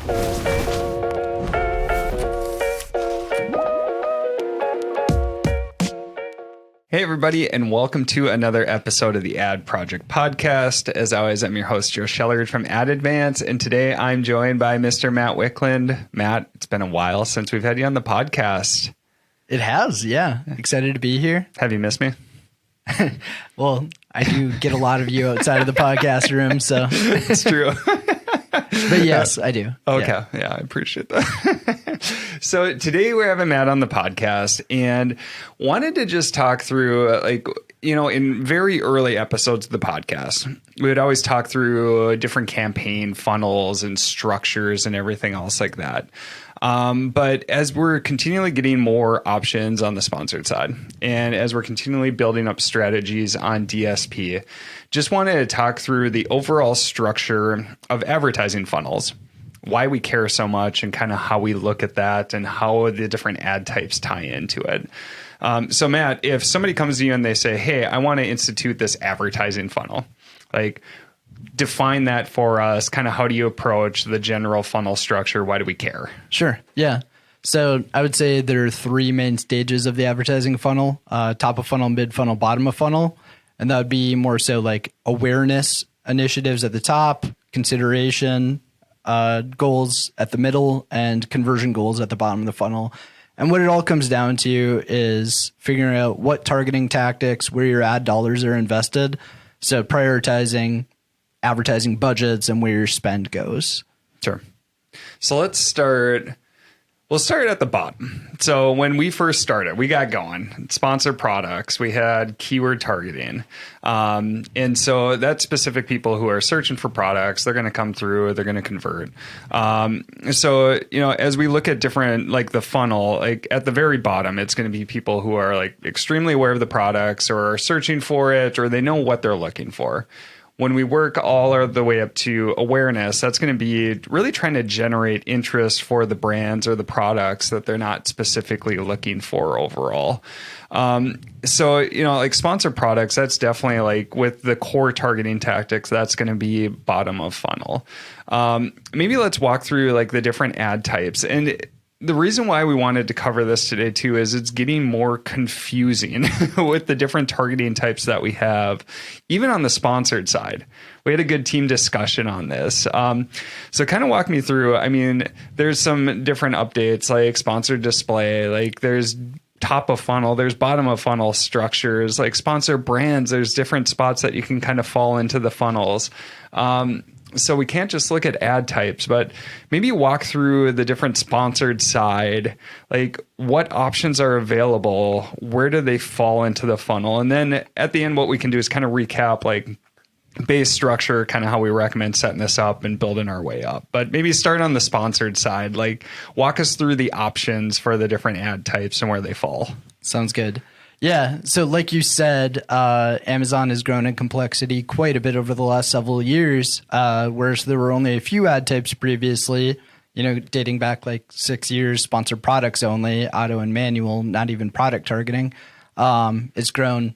Hey, everybody, and welcome to another episode of the Ad Project Podcast. As always, I'm your host, Joe Schellard from Ad Advance, and today I'm joined by Mr. Matt Wickland. Matt, it's been a while since we've had you on the podcast. It has, yeah. Excited to be here. Have you missed me? Well, I do get a lot of you outside of the podcast room, so. It's true. But yes, I do. Okay. Yeah, I appreciate that. So today we're having Matt on the podcast and wanted to just talk through, in very early episodes of the podcast, we would always talk through different campaign funnels and structures and everything else like that. But as we're continually getting more options on the sponsored side, and as we're continually building up strategies on DSP, just wanted to talk through the overall structure of advertising funnels, why we care so much, and kind of how we look at that and how the different ad types tie into it. So Matt, if somebody comes to you and they say, hey, I want to institute this advertising funnel, define that for us. Kind of how do you approach the general funnel structure? Why do we care? Sure. Yeah. So I would say there are three main stages of the advertising funnel, top of funnel, mid funnel, bottom of funnel. And that would be more so like awareness initiatives at the top, consideration goals at the middle, and conversion goals at the bottom of the funnel. And what it all comes down to is figuring out what targeting tactics, where your ad dollars are invested. So prioritizing advertising budgets and where your spend goes. Sure. So we'll start at the bottom. So when we first started, we got going, sponsored products, we had keyword targeting. And so that's specific people who are searching for products, they're going to come through, they're going to convert. So, as we look at different, the funnel, at the very bottom, it's going to be people who are extremely aware of the products or are searching for it, or they know what they're looking for. When we work all the way up to awareness, that's going to be really trying to generate interest for the brands or the products that they're not specifically looking for overall. So, sponsored products, that's definitely with the core targeting tactics, that's going to be bottom of funnel. Maybe let's walk through the different ad types. And the reason why we wanted to cover this today too is it's getting more confusing with the different targeting types that we have, even on the sponsored side. We had a good team discussion on this. So kind of walk me through. I mean, there's some different updates like sponsored display, there's top of funnel, there's bottom of funnel structures, sponsored brands, there's different spots that you can kind of fall into the funnels. So we can't just look at ad types, but maybe walk through the different sponsored side, what options are available, where do they fall into the funnel? And then at the end, what we can do is kind of recap base structure, kind of how we recommend setting this up and building our way up. But maybe start on the sponsored side, walk us through the options for the different ad types and where they fall. Sounds good. Yeah. So like you said, Amazon has grown in complexity quite a bit over the last several years, whereas there were only a few ad types previously, dating back 6 years, sponsored products only, auto and manual, not even product targeting. It's grown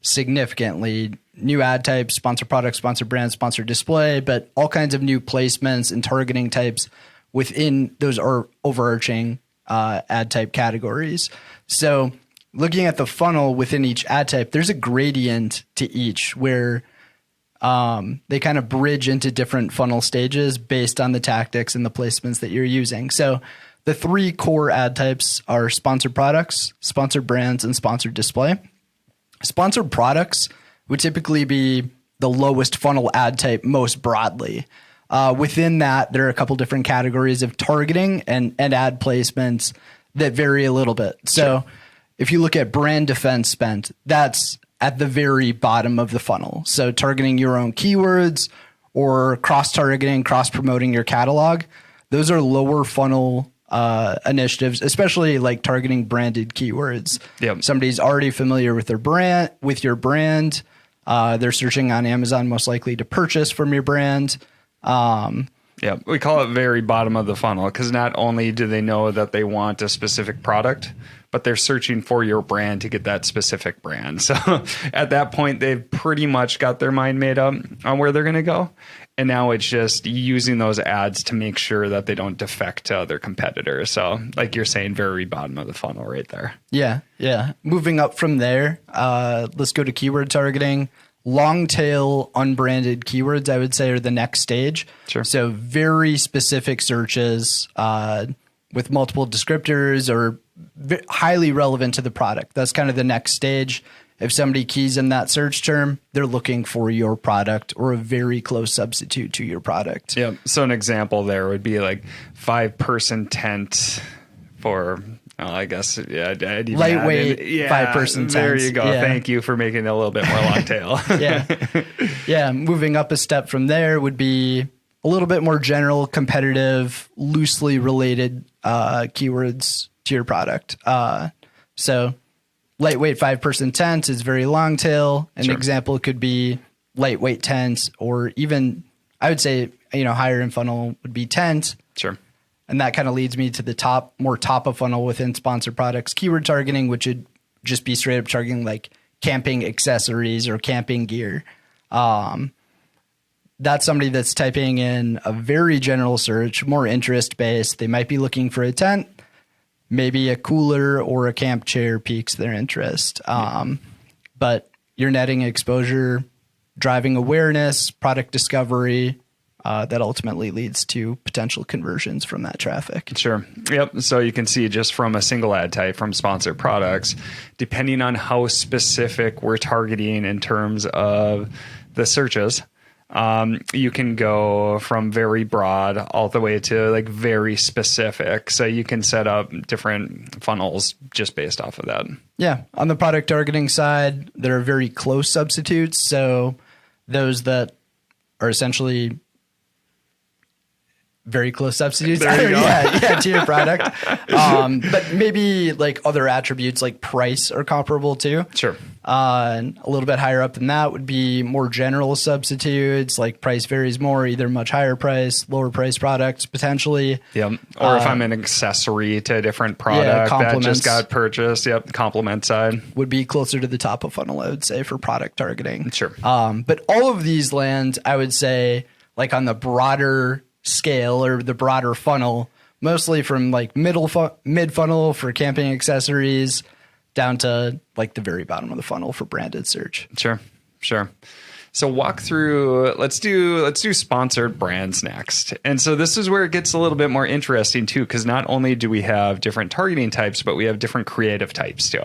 significantly. New ad types, sponsored products, sponsored brands, sponsored display, but all kinds of new placements and targeting types within those overarching ad type categories. So looking at the funnel within each ad type, there's a gradient to each where they kind of bridge into different funnel stages based on the tactics and the placements that you're using. So the three core ad types are sponsored products, sponsored brands, and sponsored display. Sponsored products would typically be the lowest funnel ad type most broadly. Within that, there are a couple different categories of targeting and ad placements that vary a little bit. So if you look at brand defense spend, that's at the very bottom of the funnel. So targeting your own keywords or cross-targeting, cross-promoting your catalog, those are lower funnel initiatives, especially targeting branded keywords. Yep. Somebody's already familiar with your brand. They're searching on Amazon most likely to purchase from your brand. Yeah, we call it very bottom of the funnel because not only do they know that they want a specific product, but they're searching for your brand to get that specific brand. So at that point, they've pretty much got their mind made up on where they're going to go. And now it's just using those ads to make sure that they don't defect to other competitors. So like you're saying, very bottom of the funnel right there. Yeah. Yeah. Moving up from there, let's go to keyword targeting. Long tail unbranded keywords, I would say, are the next stage. Sure. So very specific searches with multiple descriptors or highly relevant to the product. That's kind of the next stage. If somebody keys in that search term, they're looking for your product or a very close substitute to your product. Yeah. So an example there would be like 5-person tent for... I guess, yeah. Lightweight, 5-person There tents. you go. Yeah. Thank you for making it a little bit more long tail. Yeah. Yeah. Moving up a step from there would be a little bit more general, competitive, loosely related keywords to your product. So lightweight 5-person tent is very long tail. An example could be lightweight tent, or even I would say, higher in funnel would be tent. Sure. And that kind of leads me to the more top of funnel within sponsored products, keyword targeting, which would just be straight up targeting like camping accessories or camping gear. That's somebody that's typing in a very general search, more interest based. They might be looking for a tent, maybe a cooler or a camp chair piques their interest. But you're netting exposure, driving awareness, product discovery, that ultimately leads to potential conversions from that traffic. Sure. Yep. So you can see just from a single ad type from sponsored products, depending on how specific we're targeting in terms of the searches, you can go from very broad all the way to like very specific. So you can set up different funnels just based off of that. Yeah. On the product targeting side, there are very close substitutes. So those that are essentially very close substitutes to your product. But maybe like other attributes like price are comparable too. Sure. And a little bit higher up than that would be more general substitutes, like price varies more, either much higher price, lower price products potentially. Yep. Or if I'm an accessory to a different product that just got purchased. Yep. Complement side would be closer to the top of funnel, I would say, for product targeting. Sure. But all of these land, I would say, like on the broader scale or the broader funnel, mostly from like mid funnel for camping accessories down to like the very bottom of the funnel for branded search. Sure. So walk through, let's do sponsored brands next. And so this is where it gets a little bit more interesting too, because not only do we have different targeting types, but we have different creative types too.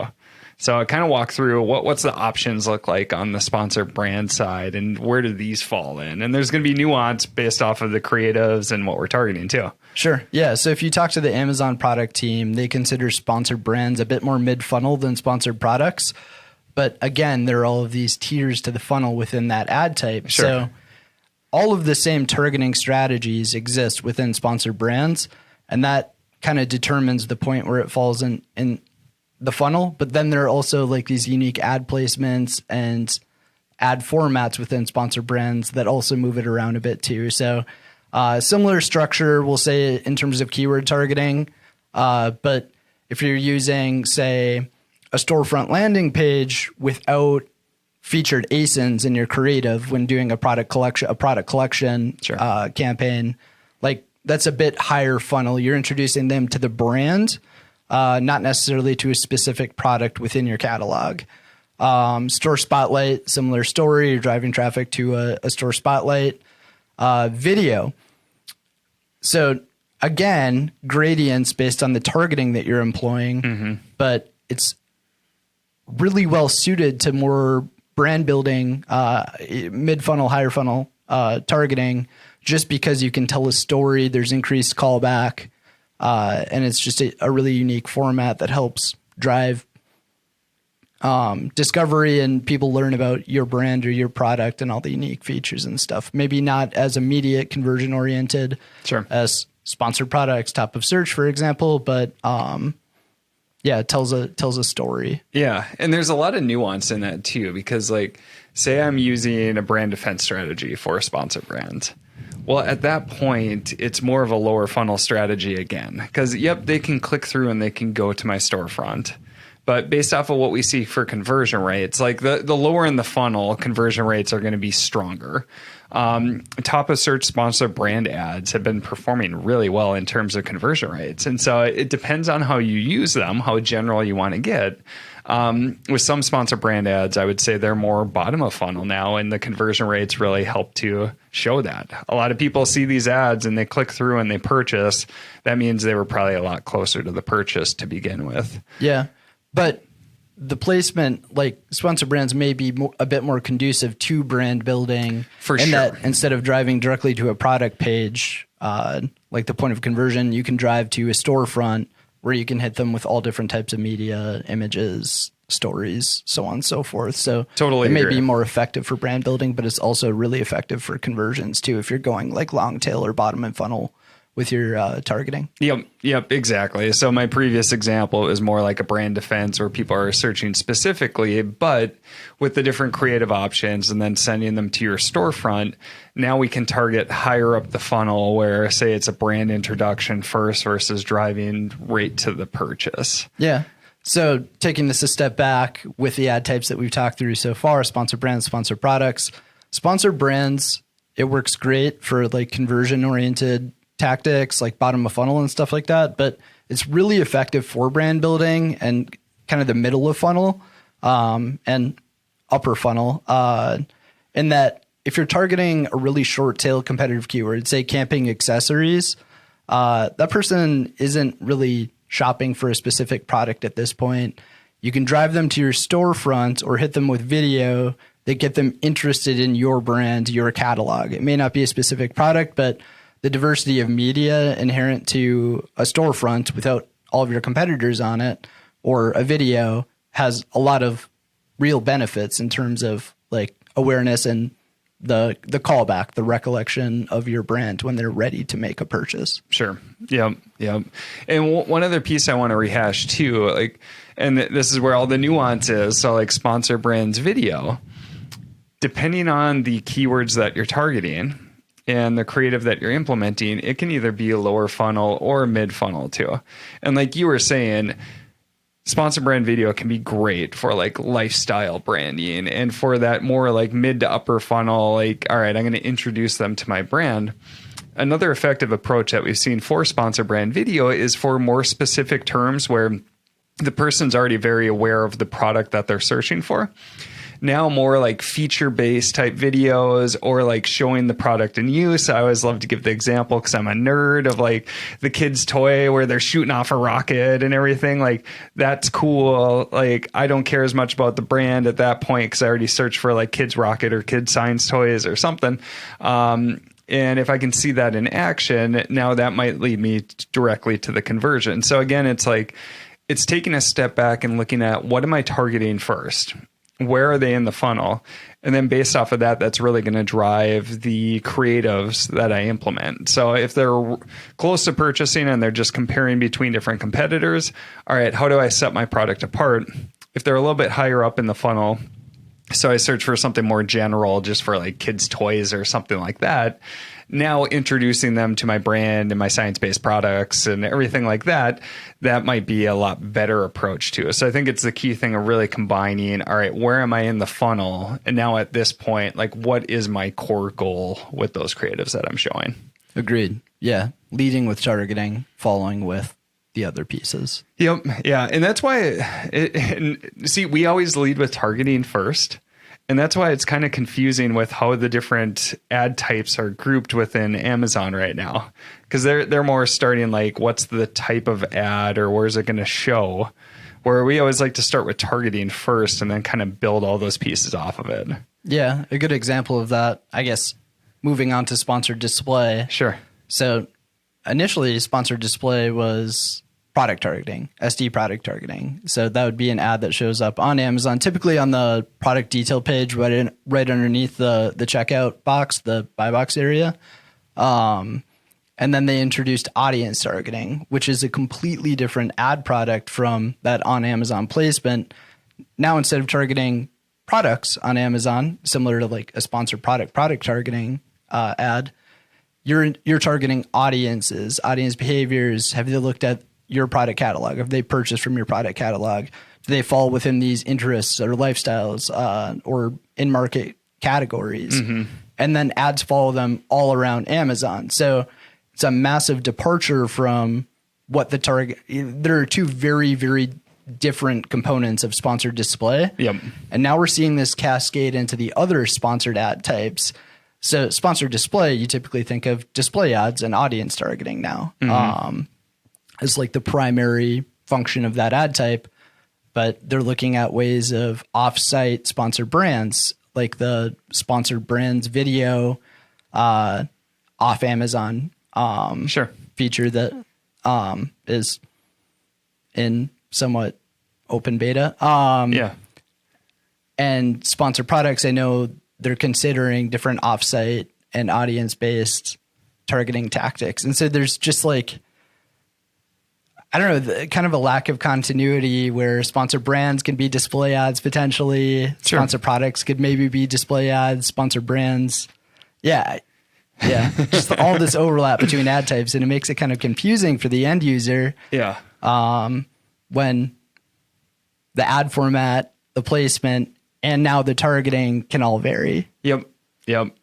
So I kind of walk through what's the options look like on the sponsored brand side and where do these fall in? And there's going to be nuance based off of the creatives and what we're targeting too. Sure. Yeah. So if you talk to the Amazon product team, they consider sponsored brands a bit more mid-funnel than sponsored products. But again, there are all of these tiers to the funnel within that ad type. Sure. So all of the same targeting strategies exist within sponsored brands. And that kind of determines the point where it falls in the funnel. But then there are also like these unique ad placements and ad formats within sponsored brands that also move it around a bit too. So similar structure, we'll say, in terms of keyword targeting. But if you're using, say, a storefront landing page without featured ASINs in your creative when doing a product collection Sure. Campaign, like that's a bit higher funnel. You're introducing them to the brand, not necessarily to a specific product within your catalog. Store spotlight, similar story. You're driving traffic to a store spotlight. Video. So again, gradients based on the targeting that you're employing, but it's really well suited to more brand building, mid funnel, higher funnel targeting, just because you can tell a story. There's increased callback, and it's just a really unique format that helps drive discovery and people learn about your brand or your product and all the unique features and stuff. Maybe not as immediate conversion oriented Sure. as sponsored products, top of search, for example, but yeah, it tells a story. Yeah. And there's a lot of nuance in that too, because like, say I'm using a brand defense strategy for a sponsored brand. Well, at that point, it's more of a lower funnel strategy again, because yep, they can click through and they can go to my storefront. But based off of what we see for conversion rates, like the lower in the funnel, conversion rates are going to be stronger. Top of search sponsored brand ads have been performing really well in terms of conversion rates. And so it depends on how you use them, how general you want to get. With some sponsored brand ads, I would say they're more bottom of funnel now, and the conversion rates really help to show that. A lot of people see these ads and they click through and they purchase. That means they were probably a lot closer to the purchase to begin with. Yeah. But the placement, like sponsor brands, may be a bit more conducive to brand building. For and sure. that instead of driving directly to a product page, like the point of conversion, you can drive to a storefront where you can hit them with all different types of media, images, stories, so on and so forth. So Totally it may agree. be more effective for brand building, but it's also really effective for conversions too, if you're going like long tail or bottom and funnel with your targeting. Yep, exactly. So my previous example is more like a brand defense where people are searching specifically, but with the different creative options and then sending them to your storefront, now we can target higher up the funnel where, say, it's a brand introduction first versus driving right to the purchase. Yeah. So taking this a step back with the ad types that we've talked through so far, sponsor brands, sponsor products, sponsor brands, it works great for like conversion oriented tactics like bottom of funnel and stuff like that, but it's really effective for brand building and kind of the middle of funnel and upper funnel in that if you're targeting a really short tail competitive keyword, say camping accessories, that person isn't really shopping for a specific product at this point. You can drive them to your storefront or hit them with video that get them interested in your brand, your catalog. It may not be a specific product, but the diversity of media inherent to a storefront without all of your competitors on it or a video has a lot of real benefits in terms of like awareness and the callback, the recollection of your brand when they're ready to make a purchase. Sure. Yep. And one other piece I want to rehash too, like, and this is where all the nuance is. So like sponsor brands video, depending on the keywords that you're targeting and the creative that you're implementing, it can either be a lower funnel or mid funnel too. And like you were saying, sponsor brand video can be great for like lifestyle branding and for that more like mid to upper funnel, like, all right, I'm going to introduce them to my brand. Another effective approach that we've seen for sponsor brand video is for more specific terms where the person's already very aware of the product that they're searching for. Now more like feature-based type videos or like showing the product in use. I always love to give the example because I'm a nerd of like the kid's toy where they're shooting off a rocket and everything. Like that's cool. Like I don't care as much about the brand at that point because I already searched for like kids rocket or kids science toys or something. And if I can see that in action, now that might lead me directly to the conversion. So again, it's like it's taking a step back and looking at what am I targeting first? Where are they in the funnel? And then based off of that, that's really going to drive the creatives that I implement. So if they're close to purchasing and they're just comparing between different competitors, all right, how do I set my product apart? If they're a little bit higher up in the funnel, so I search for something more general, just for like kids' toys or something like that. Now introducing them to my brand and my science-based products and everything like that, that might be a lot better approach to it. So I think it's the key thing of really combining, all right, where am I in the funnel? And now at this point, like what is my core goal with those creatives that I'm showing? Agreed. Yeah. Leading with targeting, following with the other pieces. Yep. Yeah. And that's why, see, we always lead with targeting first. And that's why it's kind of confusing with how the different ad types are grouped within Amazon right now. Because they're more starting like, what's the type of ad or where's it going to show? Where we always like to start with targeting first and then kind of build all those pieces off of it. Yeah. A good example of that, I guess, moving on to sponsored display. Sure. So initially, sponsored display was product targeting, SD product targeting. So that would be an ad that shows up on Amazon, typically on the product detail page, right underneath the checkout box, the buy box area. And then they introduced audience targeting, which is a completely different ad product from that on Amazon placement. Now, instead of targeting products on Amazon, similar to like a sponsored product targeting ad, you're targeting audiences, audience behaviors. Have they looked at your product catalog? Have they purchased from your product catalog? Do they fall within these interests or lifestyles or in market categories? And then ads follow them all around Amazon. So it's a massive departure from what the target. There are two very, very different components of sponsored display. Yep. And now we're seeing this cascade into the other sponsored ad types. So sponsored display, you typically think of display ads and audience targeting now as like the primary function of that ad type. But they're looking at ways of off-site sponsored brands, like the sponsored brands video off Amazon feature that is in somewhat open beta. And sponsored products, I know they're considering different offsite and audience-based targeting tactics. And so there's just like, I don't know, kind of a lack of continuity where sponsored brands can be display ads potentially. Sure. Sponsored products could maybe be display ads, sponsored brands. Yeah. Just all this overlap between ad types, and it makes it kind of confusing for the end user. Yeah. When the ad format, the placement, and now the targeting can all vary. Yep,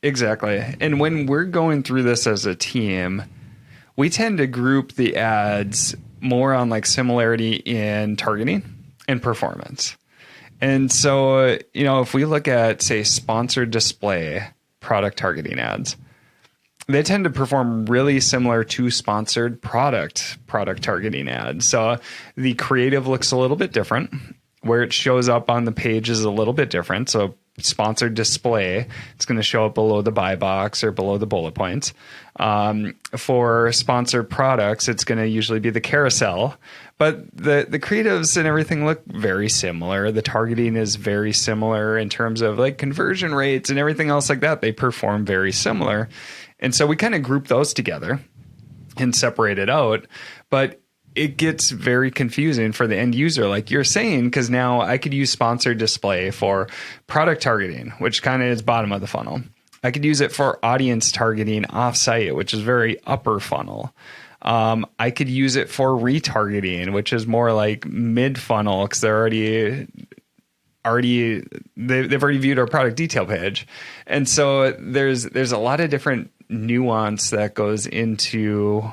exactly. And when we're going through this as a team, we tend to group the ads more on like similarity in targeting and performance. And so, if we look at, say, sponsored display product targeting ads, they tend to perform really similar to sponsored product targeting ads. So the creative looks a little bit different. Where it shows up on the page is a little bit different. So sponsored display, it's going to show up below the buy box or below the bullet points. For sponsored products, it's going to usually be the carousel. But the creatives and everything look very similar. The targeting is very similar in terms of like conversion rates and everything else like that. They perform very similar. And so we kind of group those together and separate it out. But it gets very confusing for the end user, like you're saying, because now I could use sponsored display for product targeting, which kind of is bottom of the funnel. I could use it for audience targeting offsite, which is very upper funnel. I could use it for retargeting, which is more like mid funnel because they're they've already viewed our product detail page. And so there's a lot of different nuance that goes into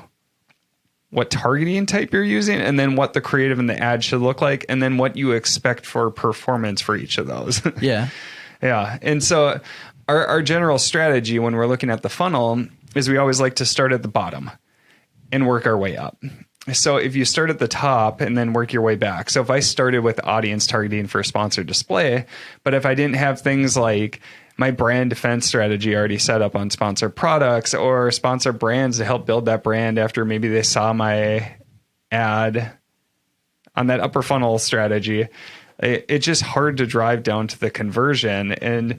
what targeting type you're using, and then what the creative and the ad should look like, and then what you expect for performance for each of those. Yeah. And so our general strategy when we're looking at the funnel is we always like to start at the bottom and work our way up. So if you start at the top and then work your way back. So if I started with audience targeting for sponsored display, but if I didn't have things like my brand defense strategy already set up on sponsored products or sponsored brands to help build that brand after maybe they saw my ad on that upper funnel strategy, it's just hard to drive down to the conversion. And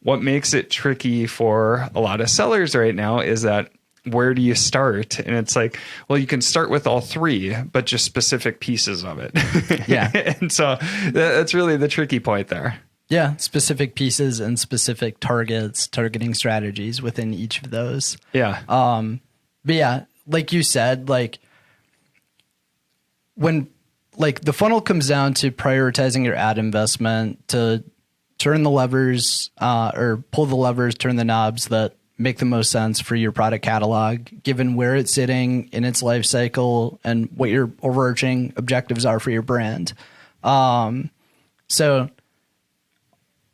what makes it tricky for a lot of sellers right now is that where do you start? And it's like, well, you can start with all three, but just specific pieces of it. And so that's really the tricky point there. Yeah, specific pieces and specific targeting strategies within each of those. But yeah, like you said, like when like the funnel comes down to prioritizing your ad investment to turn the levers or pull the levers, turn the knobs that make the most sense for your product catalog, given where it's sitting in its life cycle and what your overarching objectives are for your brand. So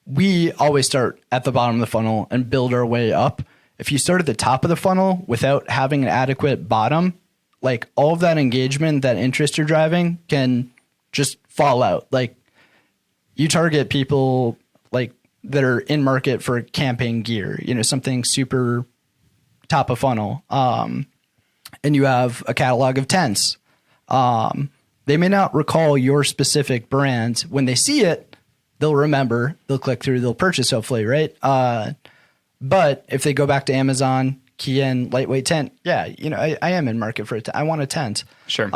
we always start at the bottom of the funnel and build our way up. If you start at the top of the funnel without having an adequate bottom, like all of that engagement, that interest you're driving can just fall out. Like you target people like that are in market for camping gear, something super top of funnel. And you have a catalog of tents. They may not recall your specific brand. When they see it, they'll remember, they'll click through, they'll purchase hopefully, right? But if they go back to Amazon, key in lightweight tent, I am in market for it. I want a tent. Sure.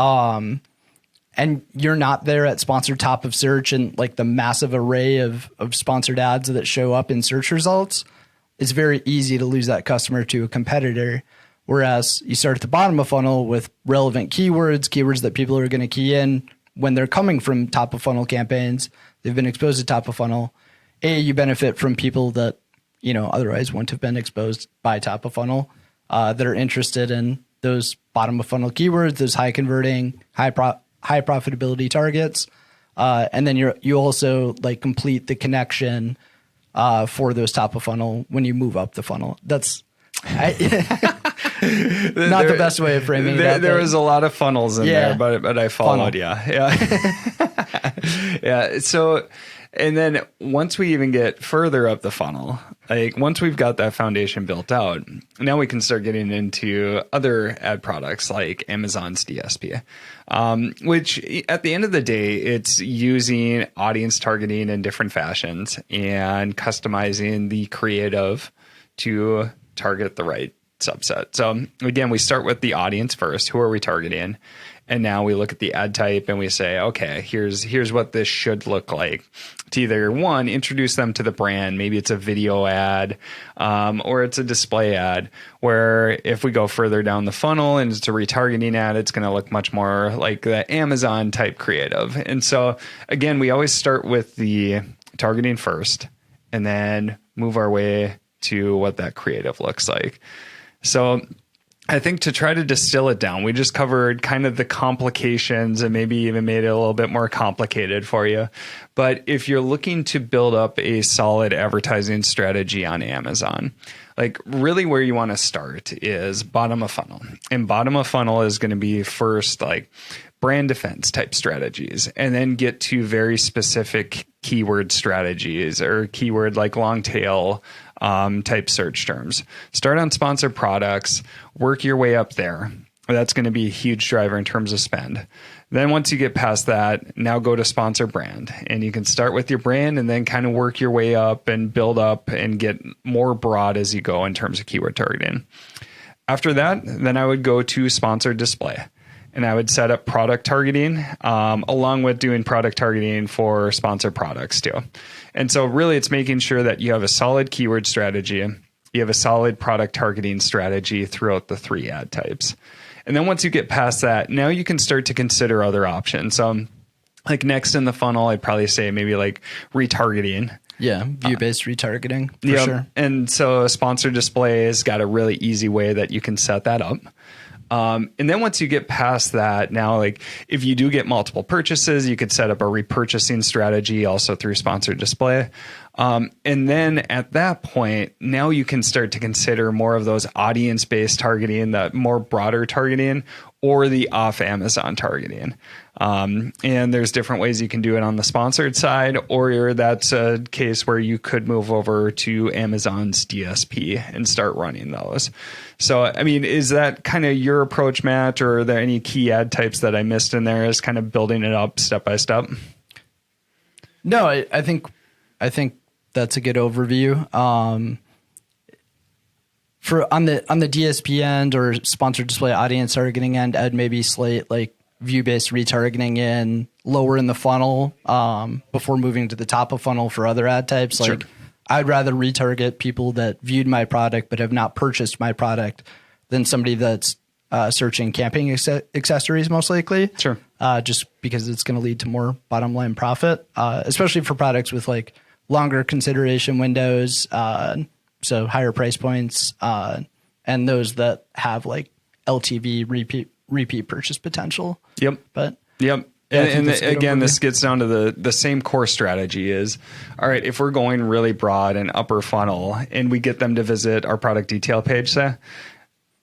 And you're not there at sponsored top of search and like the massive array of sponsored ads that show up in search results, it's very easy to lose that customer to a competitor. Whereas you start at the bottom of funnel with relevant keywords that people are going to key in when they're coming from top of funnel campaigns. They've been exposed to top of funnel. You benefit from people that, otherwise wouldn't have been exposed by top of funnel, that are interested in those bottom of funnel keywords, those high converting, high profitability targets. And then you also like complete the connection for those top of funnel when you move up the funnel. That's not the best way of framing it. There was a lot of funnels in there, but I followed. Yeah. Yeah. So, and then once we even get further up the funnel, like once we've got that foundation built out, now we can start getting into other ad products like Amazon's DSP, which at the end of the day, it's using audience targeting in different fashions and customizing the creative to target the right subset. So again, we start with the audience first. Who are we targeting? And now we look at the ad type and we say, okay, here's what this should look like. To either one, introduce them to the brand. Maybe it's a video ad, or it's a display ad, where if we go further down the funnel and it's a retargeting ad, it's going to look much more like the Amazon type creative. And so again, we always start with the targeting first and then move our way to what that creative looks like. So I think to try to distill it down, we just covered kind of the complications and maybe even made it a little bit more complicated for you. But if you're looking to build up a solid advertising strategy on Amazon, like really where you want to start is bottom of funnel. And bottom of funnel is going to be first like brand defense type strategies, and then get to very specific keyword strategies or keyword like long tail type search terms. Start on sponsored products, work your way up there. That's going to be a huge driver in terms of spend. Then once you get past that, now go to sponsor brand, and you can start with your brand and then kind of work your way up and build up and get more broad as you go in terms of keyword targeting. After that, then I would go to sponsored display. And I would set up product targeting along with doing product targeting for sponsored products too. And so really it's making sure that you have a solid keyword strategy. You have a solid product targeting strategy throughout the three ad types. And then once you get past that, now you can start to consider other options. Like next in the funnel, I'd probably say maybe like retargeting. Yeah, view-based retargeting for sure. And so a sponsored display has got a really easy way that you can set that up. And then once you get past that, now, like if you do get multiple purchases, you could set up a repurchasing strategy also through sponsored display. And then at that point, now you can start to consider more of those audience-based targeting, the more broader targeting, or the off Amazon targeting. And there's different ways you can do it on the sponsored side, or that's a case where you could move over to Amazon's DSP and start running those. So, I mean, is that kind of your approach, Matt, or are there any key ad types that I missed in there as kind of building it up step by step? No, I think that's a good overview. For on the DSP end or sponsored display audience targeting end, I'd maybe slate like view-based retargeting in lower in the funnel before moving to the top of funnel for other ad types. Like Sure. I'd rather retarget people that viewed my product but have not purchased my product than somebody that's searching camping accessories most likely. Sure. Just because it's going to lead to more bottom line profit, especially for products with like longer consideration windows, so higher price points, and those that have like LTV repeat purchase potential. Yep. But yep. And again, this gets down to the same core strategy is, all right, if we're going really broad and upper funnel and we get them to visit our product detail page, say,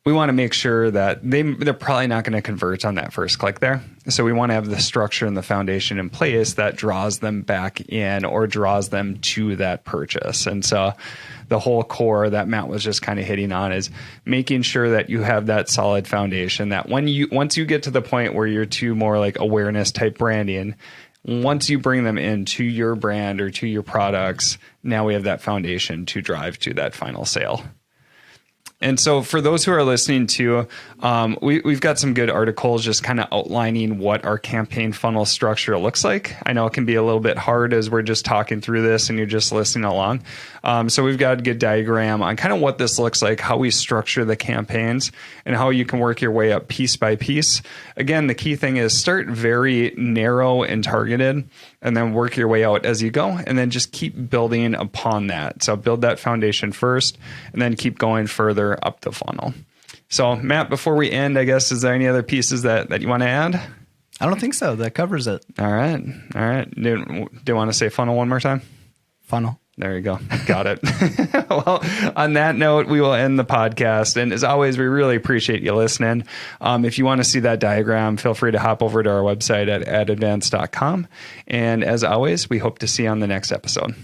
we want to make sure that they're probably not going to convert on that first click there. So we want to have the structure and the foundation in place that draws them back in or draws them to that purchase. And so the whole core that Matt was just kind of hitting on is making sure that you have that solid foundation that once you get to the point where you're to more like awareness type branding, once you bring them into your brand or to your products, now we have that foundation to drive to that final sale. And so for those who are listening to, we've got some good articles just kind of outlining what our campaign funnel structure looks like. I know it can be a little bit hard as we're just talking through this and you're just listening along. So we've got a good diagram on kind of what this looks like, how we structure the campaigns, and how you can work your way up piece by piece. Again, the key thing is start very narrow and targeted, and then work your way out as you go, and then just keep building upon that. So build that foundation first, and then keep going further up the funnel. So Matt, before we end, I guess, is there any other pieces that you want to add? I don't think so. That covers it. All right. Do you want to say funnel one more time? Funnel. There you go. Got it. Well, on that note, we will end the podcast. And as always, we really appreciate you listening. If you want to see that diagram, feel free to hop over to our website at advance.com. And as always, we hope to see you on the next episode.